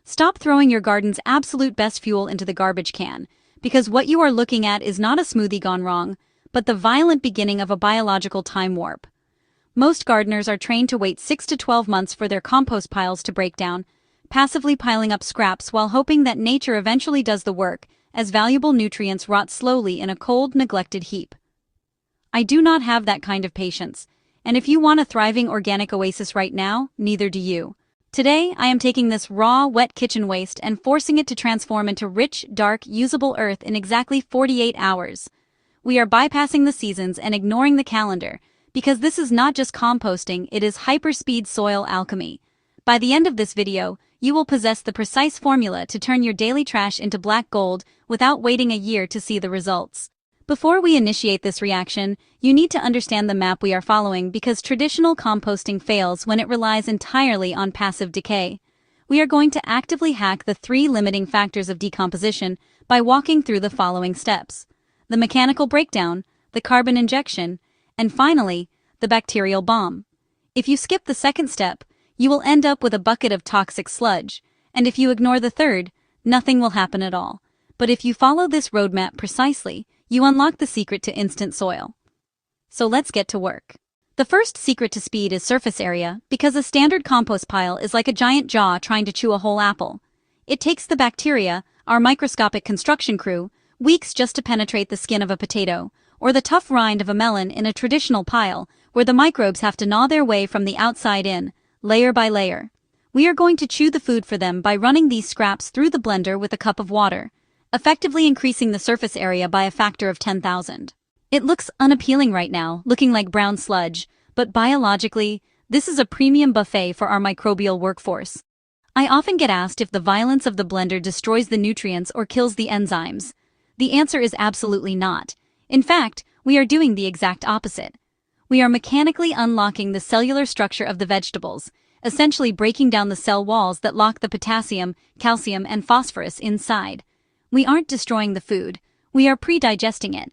Stop throwing your garden's absolute best fuel into the garbage can, because what you are looking at is not a smoothie gone wrong, but the violent beginning of a biological time warp. Most gardeners are trained to wait 6 to 12 months for their compost piles to break down, passively piling up scraps while hoping that nature eventually does the work, as valuable nutrients rot slowly in a cold, neglected heap. I do not have that kind of patience, and if you want a thriving organic oasis right now, neither do you. Today, I am taking this raw, wet kitchen waste and forcing it to transform into rich, dark, usable earth in exactly 48 hours. We are bypassing the seasons and ignoring the calendar, because this is not just composting, it is hyperspeed soil alchemy. By the end of this video, you will possess the precise formula to turn your daily trash into black gold without waiting a year to see the results. Before we initiate this reaction, you need to understand the map we are following because traditional composting fails when it relies entirely on passive decay. We are going to actively hack the 3 limiting factors of decomposition by walking through the following steps: the mechanical breakdown, the carbon injection, and finally, the bacterial bomb. If you skip the second step, you will end up with a bucket of toxic sludge, and if you ignore the third, nothing will happen at all. But if you follow this roadmap precisely, you unlock the secret to instant soil. So let's get to work. The first secret to speed is surface area, because a standard compost pile is like a giant jaw trying to chew a whole apple. It takes the bacteria, our microscopic construction crew, weeks just to penetrate the skin of a potato, or the tough rind of a melon in a traditional pile, where the microbes have to gnaw their way from the outside in, layer by layer. We are going to chew the food for them by running these scraps through the blender with a cup of water, effectively increasing the surface area by a factor of 10,000. It looks unappealing right now, looking like brown sludge, but biologically, this is a premium buffet for our microbial workforce. I often get asked if the violence of the blender destroys the nutrients or kills the enzymes. The answer is absolutely not. In fact, we are doing the exact opposite. We are mechanically unlocking the cellular structure of the vegetables, essentially breaking down the cell walls that lock the potassium, calcium, and phosphorus inside. We aren't destroying the food, we are pre-digesting it.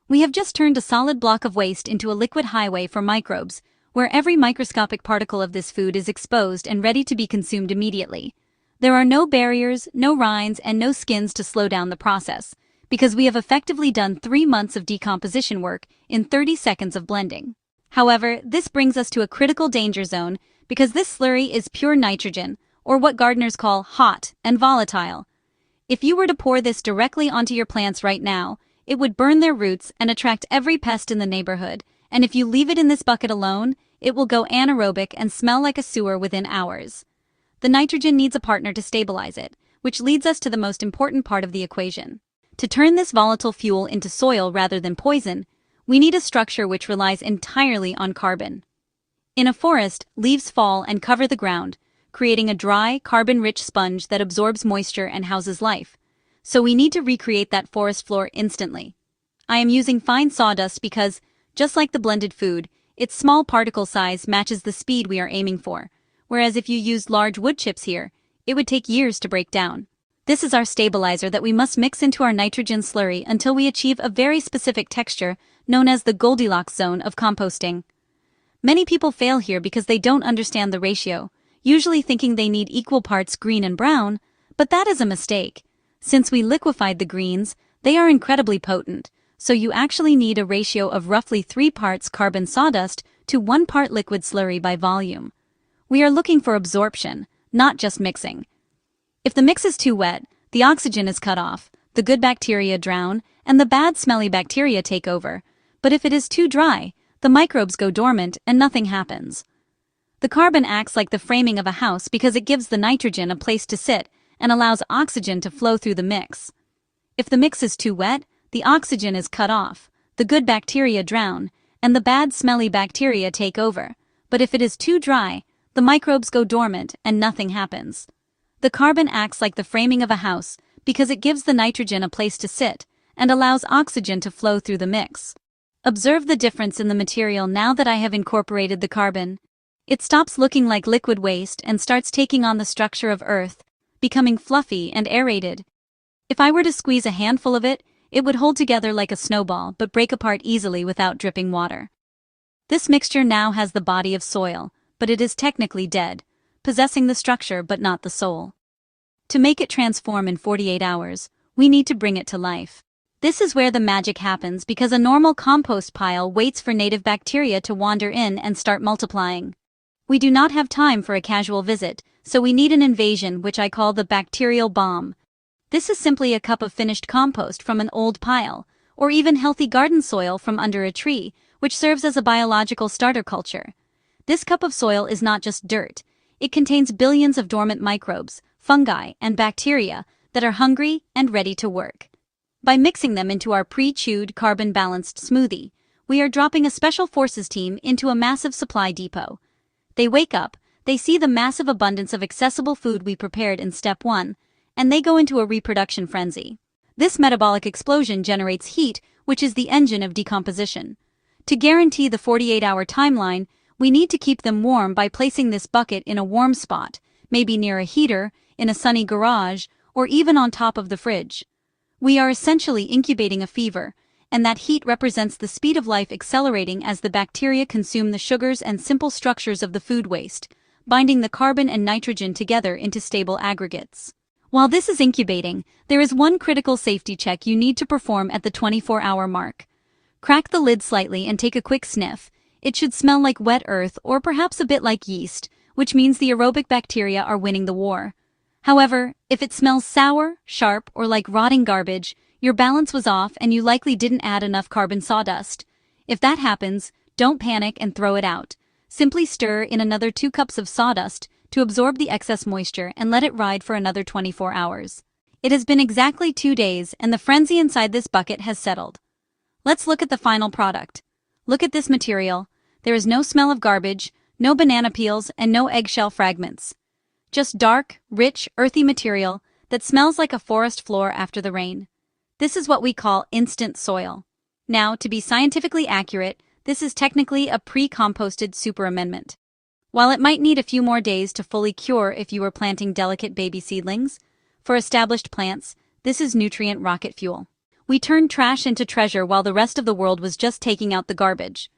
We have just turned a solid block of waste into a liquid highway for microbes, where every microscopic particle of this food is exposed and ready to be consumed immediately. There are no barriers, no rinds, and no skins to slow down the process, because we have effectively done 3 months of decomposition work in 30 seconds of blending. However, this brings us to a critical danger zone because this slurry is pure nitrogen, or what gardeners call hot and volatile. If you were to pour this directly onto your plants right now, it would burn their roots and attract every pest in the neighborhood, and if you leave it in this bucket alone, it will go anaerobic and smell like a sewer within hours. The nitrogen needs a partner to stabilize it, which leads us to the most important part of the equation. To turn this volatile fuel into soil rather than poison, we need a structure which relies entirely on carbon. In a forest, leaves fall and cover the ground, creating a dry, carbon-rich sponge that absorbs moisture and houses life. So we need to recreate that forest floor instantly. I am using fine sawdust because, just like the blended food, its small particle size matches the speed we are aiming for, whereas if you used large wood chips here, it would take years to break down. This is our stabilizer that we must mix into our nitrogen slurry until we achieve a very specific texture known as the Goldilocks zone of composting. Many people fail here because they don't understand the ratio, usually thinking they need equal parts green and brown, but that is a mistake. Since we liquefied the greens, they are incredibly potent, so you actually need a ratio of roughly 3 parts carbon sawdust to 1 part liquid slurry by volume. We are looking for absorption, not just mixing. If the mix is too wet, the oxygen is cut off, the good bacteria drown, and the bad smelly bacteria take over. But if it is too dry, the microbes go dormant and nothing happens. The carbon acts like the framing of a house because it gives the nitrogen a place to sit and allows oxygen to flow through the mix. If the mix is too wet, the oxygen is cut off, the good bacteria drown, and the bad smelly bacteria take over. But if it is too dry, the microbes go dormant and nothing happens. The carbon acts like the framing of a house because it gives the nitrogen a place to sit and allows oxygen to flow through the mix. Observe the difference in the material now that I have incorporated the carbon. It stops looking like liquid waste and starts taking on the structure of earth, becoming fluffy and aerated. If I were to squeeze a handful of it, it would hold together like a snowball but break apart easily without dripping water. This mixture now has the body of soil, but it is technically dead, possessing the structure but not the soul. To make it transform in 48 hours, we need to bring it to life. This is where the magic happens because a normal compost pile waits for native bacteria to wander in and start multiplying. We do not have time for a casual visit, so we need an invasion, which I call the bacterial bomb. This is simply a cup of finished compost from an old pile, or even healthy garden soil from under a tree, which serves as a biological starter culture. This cup of soil is not just dirt. It contains billions of dormant microbes, fungi, and bacteria that are hungry and ready to work. By mixing them into our pre-chewed, carbon-balanced smoothie, we are dropping a special forces team into a massive supply depot. They wake up, they see the massive abundance of accessible food we prepared in step 1, and they go into a reproduction frenzy. This metabolic explosion generates heat, which is the engine of decomposition. To guarantee the 48-hour timeline, we need to keep them warm by placing this bucket in a warm spot, maybe near a heater, in a sunny garage, or even on top of the fridge. We are essentially incubating a fever, and that heat represents the speed of life accelerating as the bacteria consume the sugars and simple structures of the food waste, binding the carbon and nitrogen together into stable aggregates. While this is incubating, there is one critical safety check you need to perform at the 24-hour mark. Crack the lid slightly and take a quick sniff. It should smell like wet earth or perhaps a bit like yeast, which means the aerobic bacteria are winning the war. However, if it smells sour, sharp, or like rotting garbage, your balance was off and you likely didn't add enough carbon sawdust. If that happens, don't panic and throw it out. Simply stir in another 2 cups of sawdust to absorb the excess moisture and let it ride for another 24 hours. It has been exactly 2 days and the frenzy inside this bucket has settled. Let's look at the final product. Look at this material. There is no smell of garbage, no banana peels, and no eggshell fragments. Just dark, rich, earthy material that smells like a forest floor after the rain. This is what we call instant soil. Now, to be scientifically accurate, this is technically a pre-composted superamendment. While it might need a few more days to fully cure if you were planting delicate baby seedlings, for established plants, this is nutrient rocket fuel. We turned trash into treasure while the rest of the world was just taking out the garbage.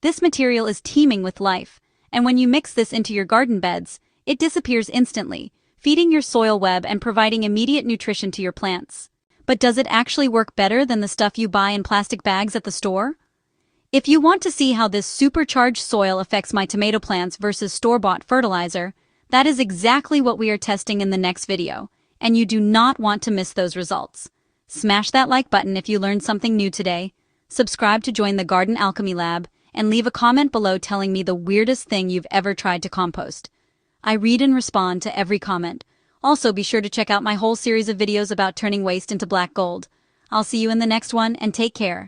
This material is teeming with life, and when you mix this into your garden beds, it disappears instantly, feeding your soil web and providing immediate nutrition to your plants. But does it actually work better than the stuff you buy in plastic bags at the store? If you want to see how this supercharged soil affects my tomato plants versus store-bought fertilizer, that is exactly what we are testing in the next video, and you do not want to miss those results. Smash that like button if you learned something new today, subscribe to join the Garden Alchemy Lab, and leave a comment below telling me the weirdest thing you've ever tried to compost. I read and respond to every comment. Also, be sure to check out my whole series of videos about turning waste into black gold. I'll see you in the next one, and take care.